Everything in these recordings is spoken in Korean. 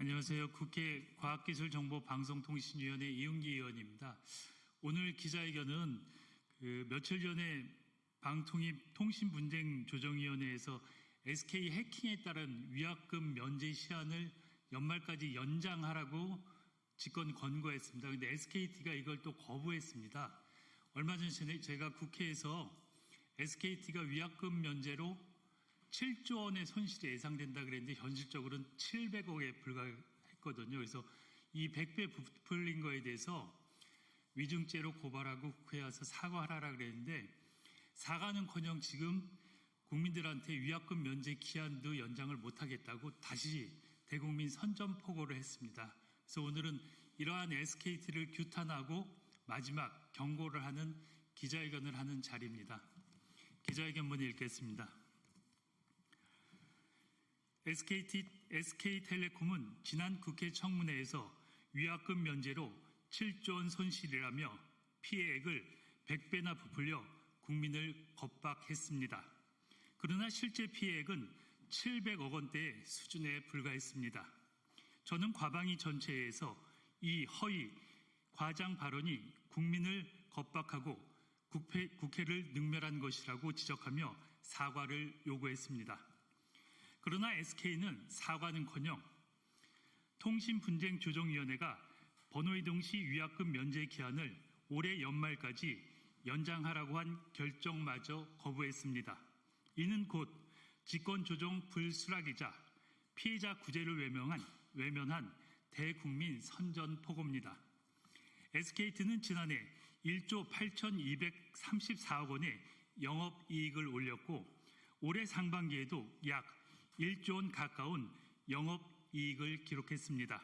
안녕하세요. 국회 과학기술정보방송통신위원회 이은기 의원입니다. 오늘 기자회견은 며칠 전에 방통위 통신분쟁조정위원회에서 SK 해킹에 따른 위약금 면제 시한을 연말까지 연장하라고 직권 권고했습니다. 그런데 SKT가 이걸 또 거부했습니다. 얼마 전에 제가 국회에서 SKT가 위약금 면제로 7조 원의 손실이 예상된다 그랬는데 현실적으로는 700억에 불과했거든요. 그래서 이 100배 부풀린 거에 대해서 위증죄로 고발하고 국회에 와서 사과하라 그랬는데 사과는커녕 지금 국민들한테 위약금 면제 기한도 연장을 못하겠다고 다시 대국민 선전포고를 했습니다. 그래서 오늘은 이러한 SKT를 규탄하고 마지막 경고를 하는 기자회견을 하는 자리입니다. 기자회견문 읽겠습니다. SK텔레콤은 지난 국회 청문회에서 위약금 면제로 7조 원 손실이라며 피해액을 100배나 부풀려 국민을 겁박했습니다. 그러나 실제 피해액은 700억 원대 수준에 불과했습니다. 저는 과방위 전체에서 이 허위, 과장 발언이 국민을 겁박하고 국회를 능멸한 것이라고 지적하며 사과를 요구했습니다. 그러나 SK는 사과는커녕 통신분쟁조정위원회가 번호이동 시 위약금 면제 기한을 올해 연말까지 연장하라고 한 결정마저 거부했습니다. 이는 곧 직권조정 불수락이자 피해자 구제를 외면한 대국민 선전포고입니다. SKT는 지난해 1조 8,234억 원의 영업이익을 올렸고 올해 상반기에도 약 1조 원 가까운 영업이익을 기록했습니다.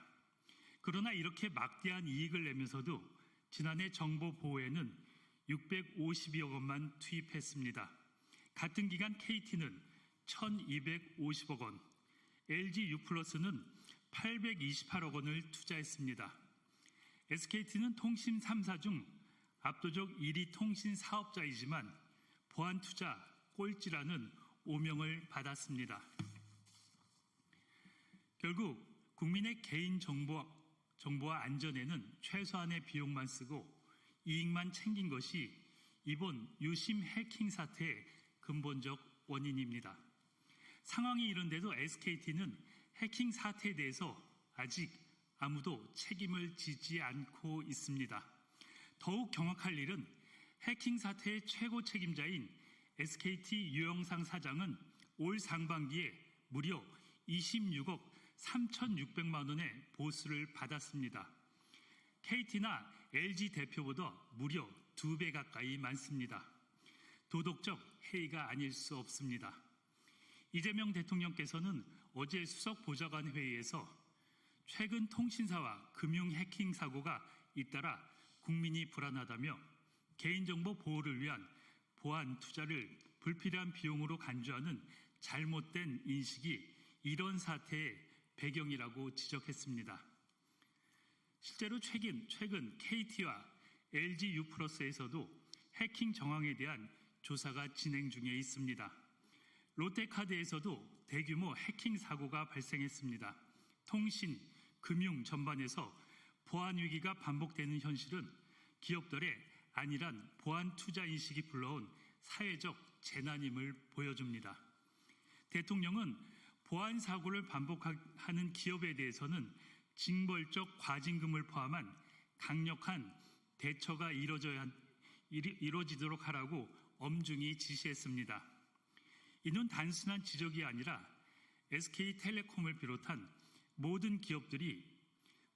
그러나 이렇게 막대한 이익을 내면서도 지난해 정보보호에는 652억 원만 투입했습니다. 같은 기간 KT는 1,250억 원, LG유플러스는 828억 원을 투자했습니다. SKT는 통신 3사 중 압도적 1위 통신 사업자이지만 보안 투자 꼴찌라는 오명을 받았습니다. 결국 국민의 개인 정보와 안전에는 최소한의 비용만 쓰고 이익만 챙긴 것이 이번 유심 해킹 사태의 근본적 원인입니다. 상황이 이런데도 SKT는 해킹 사태에 대해서 아직 아무도 책임을 지지 않고 있습니다. 더욱 경악할 일은 해킹 사태의 최고 책임자인 SKT 유영상 사장은 올 상반기에 무려 26억 3,600만 원의 보수를 받았습니다. KT나 LG 대표보다 무려 2배 가까이 많습니다. 도덕적 해이가 아닐 수 없습니다. 이재명 대통령께서는 어제 수석보좌관 회의에서 최근 통신사와 금융 해킹 사고가 잇따라 국민이 불안하다며 개인정보 보호를 위한 보안 투자를 불필요한 비용으로 간주하는 잘못된 인식이 이런 사태의 배경이라고 지적했습니다. 실제로 최근 KT와 LG유플러스에서도 해킹 정황에 대한 조사가 진행 중에 있습니다. 롯데카드에서도 대규모 해킹 사고가 발생했습니다. 통신, 금융 전반에서 보안 위기가 반복되는 현실은 기업들의 안일한 보안 투자 인식이 불러온 사회적 재난임을 보여줍니다. 대통령은 보안 사고를 반복하는 기업에 대해서는 징벌적 과징금을 포함한 강력한 대처가 이루어지도록 하라고 엄중히 지시했습니다. 이는 단순한 지적이 아니라 SK텔레콤을 비롯한 모든 기업들이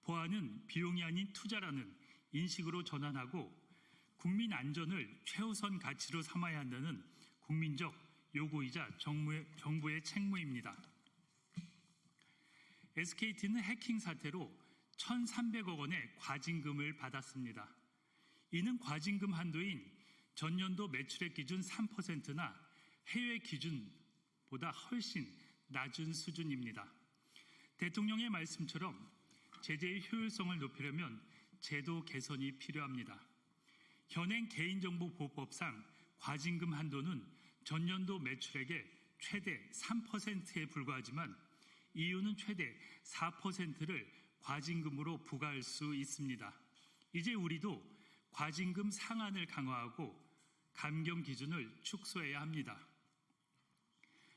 보안은 비용이 아닌 투자라는 인식으로 전환하고 국민 안전을 최우선 가치로 삼아야 한다는 국민적 요구이자 정부의 책무입니다. SKT는 해킹 사태로 1,300억 원의 과징금을 받았습니다. 이는 과징금 한도인 전년도 매출액 기준 3%나 해외 기준보다 훨씬 낮은 수준입니다. 대통령의 말씀처럼 제재의 효율성을 높이려면 제도 개선이 필요합니다. 현행 개인정보보호법상 과징금 한도는 전년도 매출액의 최대 3%에 불과하지만 EU는 최대 4%를 과징금으로 부과할 수 있습니다. 이제 우리도 과징금 상한을 강화하고 감경 기준을 축소해야 합니다.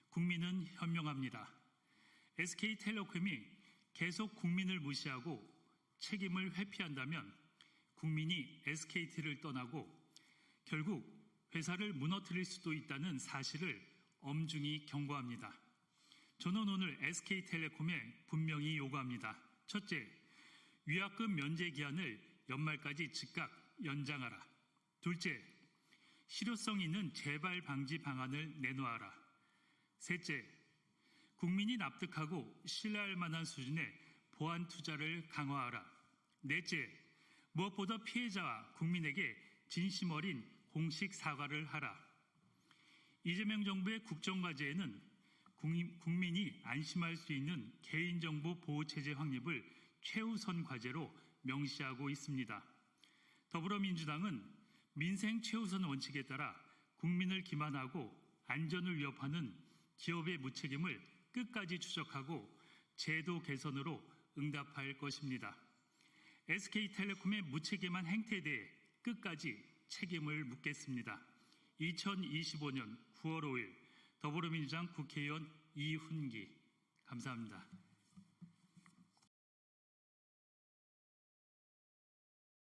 국민은 현명합니다. SK텔레콤이 계속 국민을 무시하고 책임을 회피한다면 국민이 SKT를 떠나고 결국 회사를 무너뜨릴 수도 있다는 사실을 엄중히 경고합니다. 저는 오늘 SK텔레콤에 분명히 요구합니다. 첫째, 위약금 면제 기한을 연말까지 즉각 연장하라. 둘째, 실효성 있는 재발 방지 방안을 내놓아라. 셋째, 국민이 납득하고 신뢰할 만한 수준의 보안 투자를 강화하라. 넷째, 무엇보다 피해자와 국민에게 진심 어린 공식 사과를 하라. 이재명 정부의 국정과제에는 국민이 안심할 수 있는 개인정보 보호체제 확립을 최우선 과제로 명시하고 있습니다. 더불어민주당은 민생 최우선 원칙에 따라 국민을 기만하고 안전을 위협하는 기업의 무책임을 끝까지 추적하고 제도 개선으로 응답할 것입니다. SK텔레콤의 무책임한 행태에 대해 끝까지 책임을 묻겠습니다. 2025년 9월 5일 더불어민주당 국회의원 이훈기. 감사합니다.